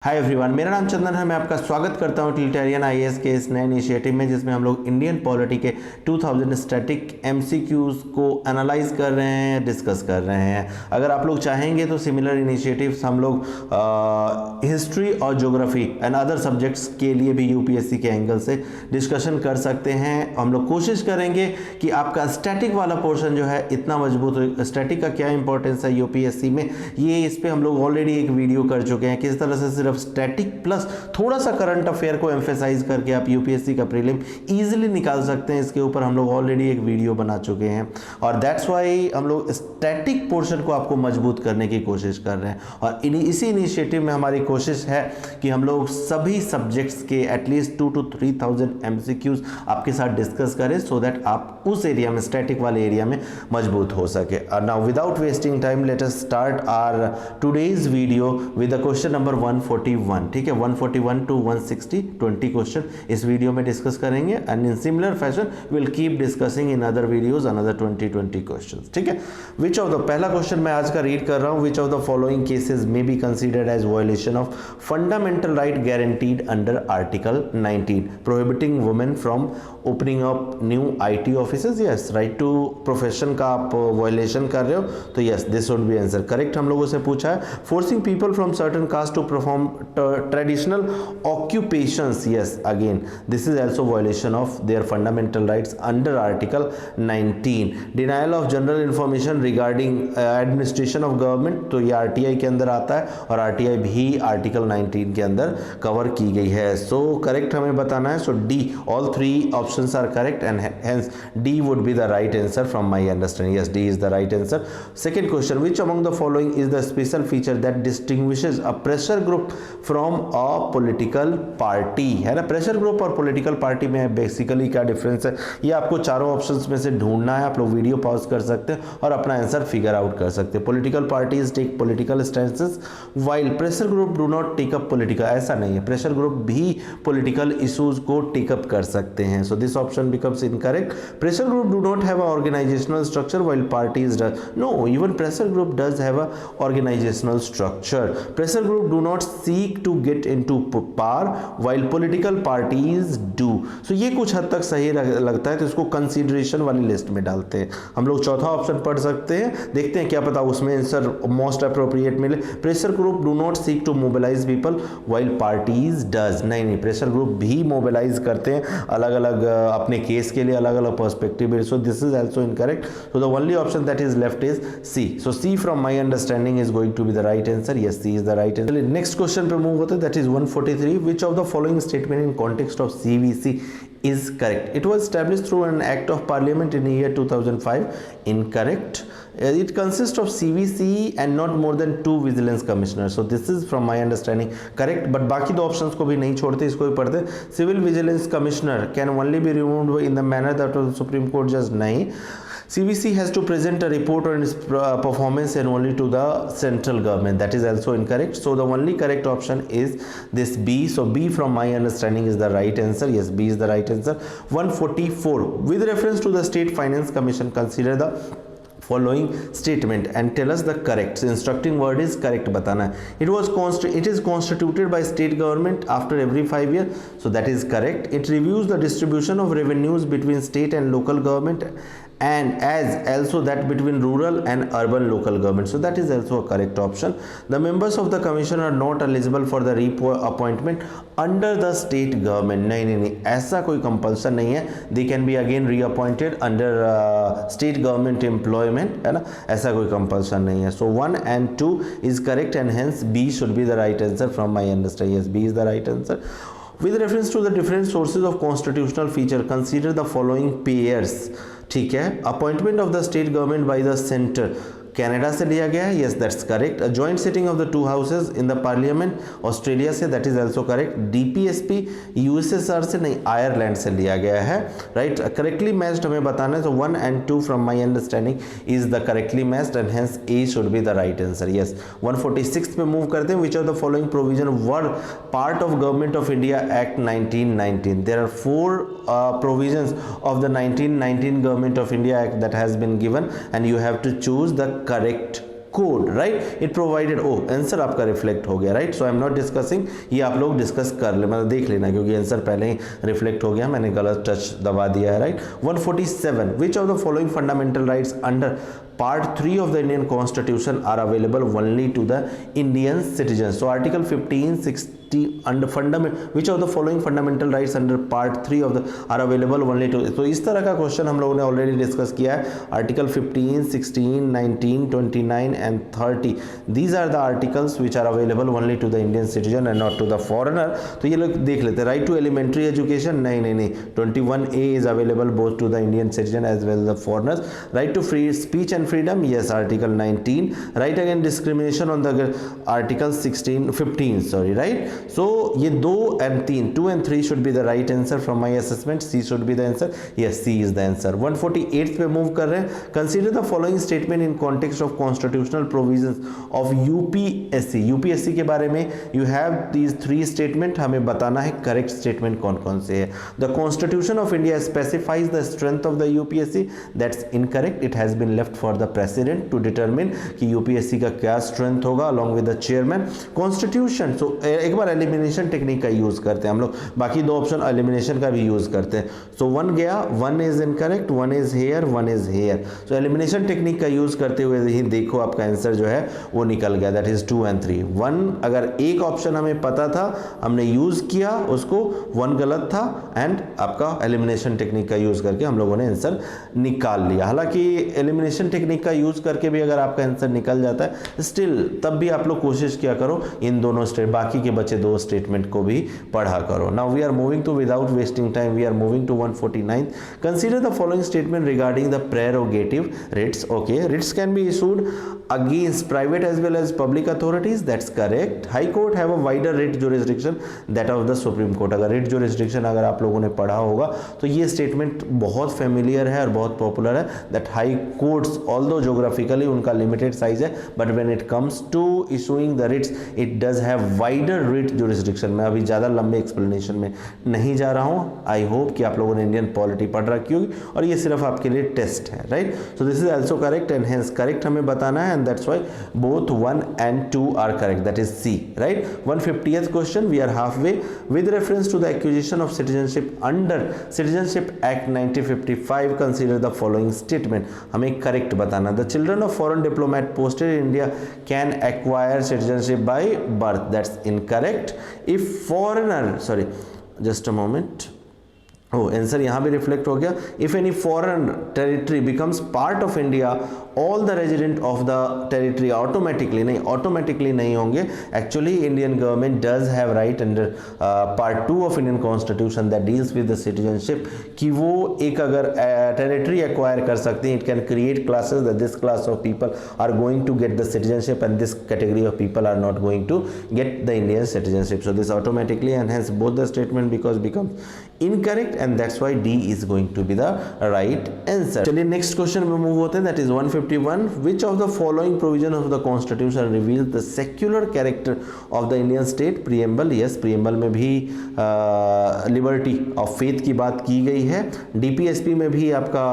Hi everyone, मेरा नाम चंदन है। मैं आपका स्वागत करता हूं टिलिटेरियन आईएएस के इस नए इनिशिएटिव में, जिसमें हम लोग इंडियन पॉलिटी के 2000 स्टैटिक एमसीक्यूज को एनालाइज कर रहे हैं, डिस्कस कर रहे हैं। अगर आप लोग चाहेंगे तो सिमिलर इनिशिएटिव्स हम लोग हिस्ट्री और ज्योग्राफी एंड अदर सब्जेक्ट्स के लिए भी यूपीएससी के एंगल से डिस्कशन कर सकते हैं। हम लोग कोशिश करेंगे कि आपका स्टैटिक वाला पोर्शन जो है इतना मजबूत हो। स्टैटिक का क्या इंपॉर्टेंस है यूपीएससी में, ये इस पर हम लोग ऑलरेडी एक वीडियो कर चुके हैं। किस तरह से सिर्फ स्टैटिक प्लस थोड़ा सा करंट अफेयर को एम्फेसाइज करके आप यूपीएससी का प्रीलिम इजीली निकाल सकते हैं, इसके ऊपर हम लोग ऑलरेडी एक वीडियो बना चुके हैं। और दैट्स वाई हम लोग स्टैटिक पोर्शन को आपको मजबूत करने की कोशिश कर रहे हैं। और इसी इनिशिएटिव में हमारी कोशिश है कि हम लोग सभी सब्जेक्ट्स के एटलीस्ट 2 to 3,000 एमसीक्यूज आपके साथ डिस्कस करें, सो दैट आप उस एरिया में, स्टैटिक वाले एरिया में मजबूत हो सके। Now without wasting time, let us start our today's video with the question number 141। ठीक है, 141 to 160 20 क्वेश्चन इस वीडियो में डिस्कस करेंगे, and in similar fashion will keep discussing in other videos another 20 questions. ठीक है, विच ऑफ द, पहला question मैं आज का रीड कर रहा हूं। Which of the following cases may be considered as violation of fundamental right guaranteed under article 19 prohibiting women from opening up new IT offices. Yes, right to profession का आप violation कर रहे हो, तो yes, this would be answer correct. हम लोगों से पूछा है forcing people from certain caste to perform traditional occupations. Yes, again this is also violation of their fundamental rights under article 19. denial of general information regarding administration of government, तो ये RTI के अंदर आता है, और आरटीआई भी article 19 के अंदर कवर की गई है। सो करेक्ट हमें बताना है। So D, all 3 options are correct and hence D would be the right answer from my understanding. Yes, D is the right answer. Second question, which among the following is the special feature that distinguishes a pressure group from a political party? है ना, pressure group और political party में basically क्या difference है, ये आपको चारों options में से ढूंढना है। आप लोग वीडियो पॉज कर सकते हैं और अपना आंसर फिगर आउट कर सकते हैं। Political parties take political stances while pressure group do not take up political. ऐसा नहीं है, प्रेशर ग्रुप भी पॉलिटिकल इश्यूज को टेक अप कर सकते हैं। So this option becomes incorrect. Pressure group do not have a organisational structure while parties does. No, even pressure group does have a organisational structure. Pressure group do not seek to get into power while political parties do. So ये कुछ हद तक सही लगता है, तो इसको consideration वाली लिस्ट में डालते हैं। हम लोग चौथा ऑप्शन पढ़ सकते हैं, देखते हैं क्या पता उसमें आंसर मोस्ट अप्रोप्रिएट मिले। Pressure group do not seek to mobilise people while parties does. नहीं, प्रेशर ग्रुप भी मोबिलाइज करते हैं अलग अलग अपने केस के लिए, अलग अलग perspective. So this is also incorrect. So the only option that is left is C. So C from my understanding is going to be the right answer. Yes, C is the right answer. Next question पे move होते हैं, that is 143। Which of the following statement in context of CVC is correct? It was established through an act of parliament in the year 2005. Incorrect. It consists of CVC and not more than 2 vigilance commissioners. So this is from my understanding correct, but बाकी दो options को भी नहीं छोड़ते, इसको भी पढ़ते। Civil vigilance commissioner can only be removed in the manner that was supreme court जज। नहीं, CVC has to present a report on its performance and only to the central government. That is also incorrect. So the only correct option is this B. So B from my understanding is the right answer. Yes, B is the right answer. 144. With reference to the State Finance Commission, consider the following statement and tell us the correct. Instructing word is correct बताना है। It is constituted by state government after every 5 years. So that is correct. It reviews the distribution of revenues between state and local government, and as also that between rural and urban local government. So that is also a correct option. The members of the commission are not eligible for the reappointment under the state government. नहीं, ऐसा कोई compulsion नहीं है। They can be again reappointed under state government employment, है ना, ऐसा कोई compulsion नहीं है। So 1 and 2 is correct, and hence B should be the right answer from my understanding. Yes, B is the right answer. With reference to the different sources of constitutional feature, consider the following pairs. ठीक है, appointment of the state government by the centre Canada से लिया गया है। Yes, that's correct. Joint sitting of the 2 houses in the parliament Australia से, that is also correct. DPSP USSR से नहीं, Ireland से लिया गया है। राइट, करेक्टली मैच्ड हमें बताना है। तो 1 and 2 from my understanding is the correctly matched, and hence A should be the right answer. Yes, 146 पे मूव करते हैं। Which of the following provision were part of government of India act 1919? There are 4 provisions of the 1919 government of India act that has been given, and you have to choose the correct code, right, it provided, oh answer आपका reflect हो गया, right, so I am not discussing, ये आप लोग discuss कर ले, मतलब देख लेना, क्योंकि आंसर पहले ही रिफ्लेक्ट हो गया, मैंने गलत टच दबा दिया है, right. 147, which of the following fundamental rights under Part 3 of the Indian Constitution are available only to the Indian citizens? So Article 15, 60 under which of the following fundamental rights under Part 3 of the are available only to? तो इस तरह का question हम लोगों ने already discuss किया है। Article 15, 16, 19, 29 and 30. These are the articles which are available only to the Indian citizen and not to the foreigner. तो ये लोग देख लेते हैं। Right to elementary education, नहीं, 21A is available both to the Indian citizen as well as the foreigners. Right to free speech and freedom, yes, Article 19. Right against discrimination on the Article 15, sorry, right. So ये 2 and 3, 2 and 3 should be the right answer from my assessment. C should be the answer. Yes, C is the answer. 148 पे move कर रहे हैं। Consider the following statement in context of constitutional provisions of UPSC. UPSC के बारे में you have these 3 statement, हमें बताना है correct statement कौन कौन से है। The Constitution of India specifies the strength of the UPSC. That's incorrect. It has been left for the president to determine कि UPSC का क्या strength होगा along with the chairman. Constitution, so एक बार elimination technique का use करते हैं हम लोग, बाकी 2 ऑप्शन एलिमिनेशन का भी यूज करते हैं। सो 1 गया, 1 is incorrect, 1 is here, 1 is here. So elimination technique का यूज करते हुए ही देखो आपका आंसर जो है वो निकल गया, दैट इज 2 and 3। 1 अगर एक ऑप्शन हमें पता था, हमने यूज किया उसको, 1 गलत था, एंड आपका एलिमिनेशन टेक्निक का यूज करके हम लोगों ने आंसर निकाल लिया। हालांकि एलिमिनेशन टेक्निक का यूज करके भी अगर आपका आंसर निकल जाता है, स्टिल तब भी आप लोग कोशिश किया करो इन दोनों स्टेट, बाकी के बचे 2 स्टेटमेंट को भी पढ़ा करो। Now we are moving to, without wasting time, we are moving to 149। Consider the following statement regarding the prerogative writs. Okay, writs can be issued against private as well as public authorities, that's correct. High court have a wider writ jurisdiction that of the Supreme Court. अगर writ jurisdiction अगर आप लोगों ने पढ़ा होगा तो ये statement बहुत फेमिलियर है और बहुत पॉपुलर है, that high courts although geographically उनका limited size है, but when it comes to issuing the writs it does have wider writ jurisdiction. मैं अभी ज़्यादा लंबे एक्सप्लेनेशन में नहीं जा रहा हूँ। आई होप कि आप लोगों ने इंडियन पॉलिटी पढ़ रखी होगी और ये सिर्फ आपके लिए टेस्ट है, right. So this is also correct and hence correct हमें बताना है, and that's why both 1 and 2 are correct, that is C, right. 150th question, we are halfway. With reference to the acquisition of citizenship under Citizenship Act 1955, consider the following statement. हमें correct बताना, the children of foreign diplomat posted in India can acquire citizenship by birth, that's incorrect. If foreigner, sorry, just a moment, answer यहाँ भी reflect हो गया। If any foreign territory becomes part of India, all the resident of the territory automatically नहीं होंगे। Actually Indian government does have right under part 2 of Indian constitution that deals with the citizenship कि वो एक अगर territory acquire कर सकते हैं, it can create classes that this class of people are going to get the citizenship and this category of people are not going to get the Indian citizenship. So this automatically and hence both the statement because becomes incorrect and that's why D is going to be the right answer. चलिए next question में move होते हैं, that is 151. Which of the following provision of the constitution reveals the secular character of the Indian state? Preamble, yes, preamble में भी liberty of faith की बात की गई है। DPSP में भी आपका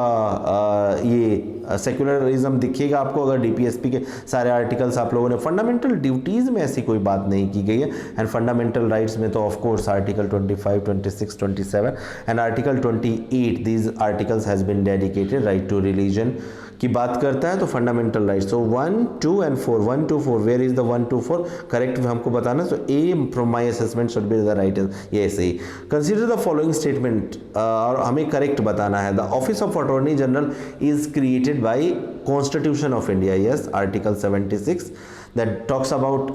ये सेक्युलरिज्म दिखेगा आपको अगर डीपीएसपी के सारे आर्टिकल्स आप लोगों ने। फंडामेंटल ड्यूटीज में ऐसी कोई बात नहीं की गई है एंड फंडामेंटल राइट्स में तो of course article 25, 26, 27 and article 28 these articles has been dedicated right to religion की बात करता है। तो fundamental rights, so 1, 2 and 4, 1 to 4, where is the 1 to 4 correct हमको बताना। So A from my assessment should be the right, ये सही। Consider the following statement, और हमें करेक्ट बताना है। The office of attorney general is created by constitution of India, yes, article 76 that talks about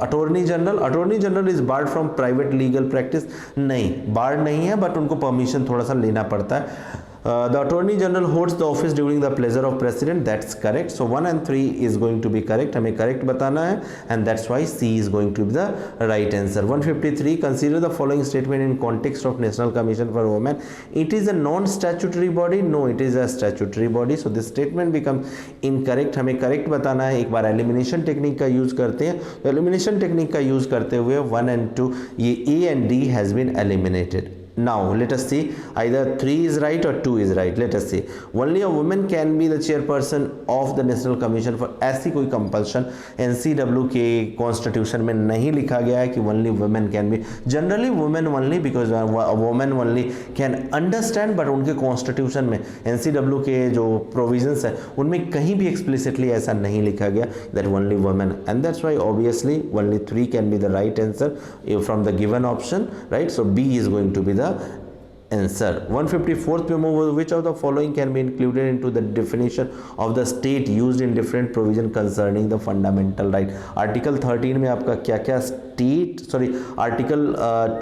attorney general is barred from private legal practice। नहीं, barred नहीं है, but उनको permission थोड़ा सा लेना पड़ता है। The Attorney General holds the office during the pleasure of President, that's correct. So 1 and 3 is going to be correct, हमें correct बताना है and that's why C is going to be the right answer. 153, consider the following statement in context of National Commission for Women. It is a non-statutory body, no it is a statutory body, so this statement becomes incorrect, हमें correct बताना है। एक बार elimination technique का use करते हैं, तो elimination technique का use करते हुए 1 and 2 ये A and D has been eliminated। Now let us see, either 3 is right or 2 is right. Let us see. Only a woman can be the chairperson of the National Commission for, ऐसी कोई compulsion NCW के constitution में नहीं लिखा गया है कि only women can be. Generally women only, because a woman only can understand, but उनके कॉन्स्टिट्यूशन में NCW के जो प्रोविजंस है उनमें कहीं भी एक्सप्लिसिटली ऐसा नहीं लिखा गया that only women, and that's why obviously only 3 can be the right answer from the given option, right? So B is going to be the answer. 154th पे move, which of the following can be included into the definition of the state used in different provision concerning the fundamental right? Article 13 में आपका क्या क्या state, sorry article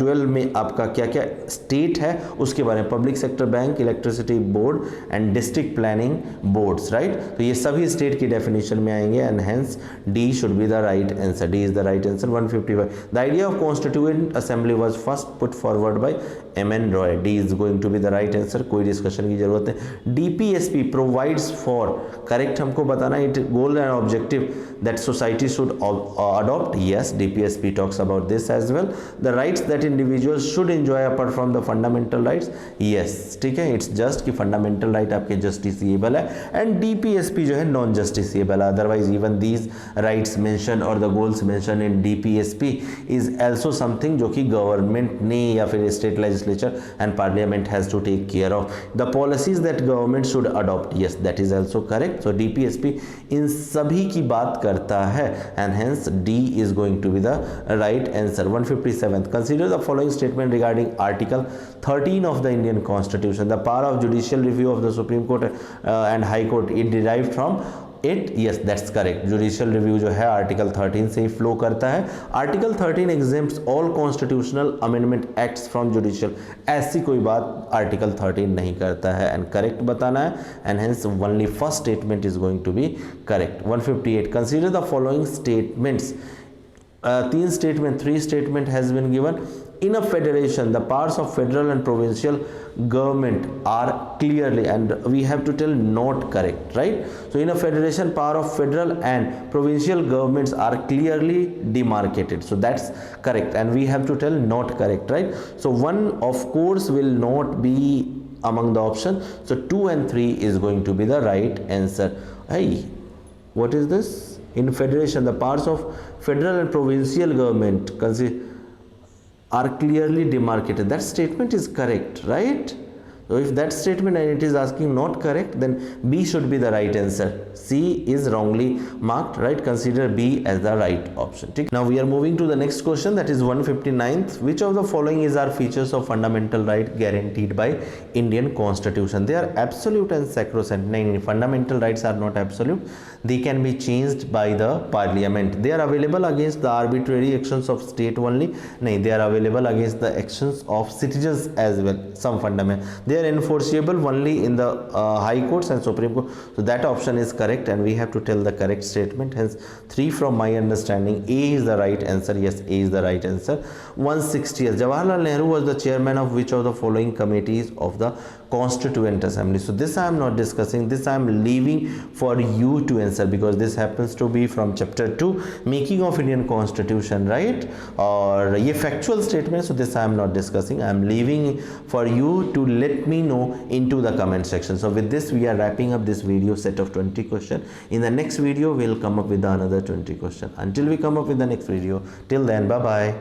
12 में आपका क्या क्या state है उसके बारे में, public sector bank, electricity board and district planning boards, right? तो ये सभी स्टेट की डेफिनेशन में आएंगे, and hence D should be the right answer. D is the right answer. 155, the idea of constituent assembly was first put forward bye M.N. Roy. D is going to be the right answer. कोई discussion की जरूरत है. DPSP provides for, correct हमको बताना, it goal and objective that society should adopt. Yes, DPSP talks about this as well. The rights that individuals should enjoy apart from the fundamental rights. Yes, ठीक है, it's just कि fundamental right आपके justiciable है, and DPSP जो है non justiciable है. Otherwise even these rights mentioned or the goals mentioned in DPSP is also something जो कि गवर्नमेंट ने या फिर state legislature and parliament has to take care of. The policies that government should adopt. Yes, that is also correct. So DPSP इन सभी की बात करता है, and hence D is going to be the right answer. 157th, consider the following statement regarding Article 13 of the Indian Constitution. The power of judicial review of the Supreme Court and High Court, it derived from it. Yes, that's correct. Judicial review जो है article 13 से ही flow करता है. Article 13 exempts all constitutional amendment acts from judicial. ऐसी कोई बात article 13 नहीं करता है, एंड करेक्ट बताना है, and hence only first statement is going to be correct. 158, consider the following statements. 3 statement, 3 statement has been given. In a federation, the powers of federal and provincial government are clearly, and we have to tell not correct, right? So in a federation, power of federal and provincial governments are clearly demarcated. So that's correct, and we have to tell not correct, right? So 1 of course will not be among the option. So 2 and 3 is going to be the right answer. Hey, what is this? In federation, the powers of federal and provincial government are clearly demarcated. That statement is correct, right? So if that statement and it is asking not correct, then B should be the right answer. C is wrongly marked, right? Consider B as the right option. Now we are moving to the next question, that is 159th. Which of the following is our features of fundamental right guaranteed by Indian Constitution? They are absolute and sacrosanct. No, fundamental rights are not absolute. They can be changed by the parliament. They are available against the arbitrary actions of state only. No, they are available against the actions of citizens as well. Some fundamental. They are enforceable only in the high courts and supreme court. So that option is correct, and we have to tell the correct statement. Hence 3 from my understanding. A is the right answer. Yes, A is the right answer. 160th, Jawaharlal Nehru was the chairman of which of the following committees of the Constituent Assembly? So this I am not discussing, this I am leaving for you to answer, because this happens to be from chapter 2, making of Indian Constitution, right? और ये factual statement, so this I am not discussing. I am leaving for you to let me know into the comment section. So with this we are wrapping up this video set of 20 question. In the next video we'll come up with another 20 question. Until we come up with the next video, till then, bye bye.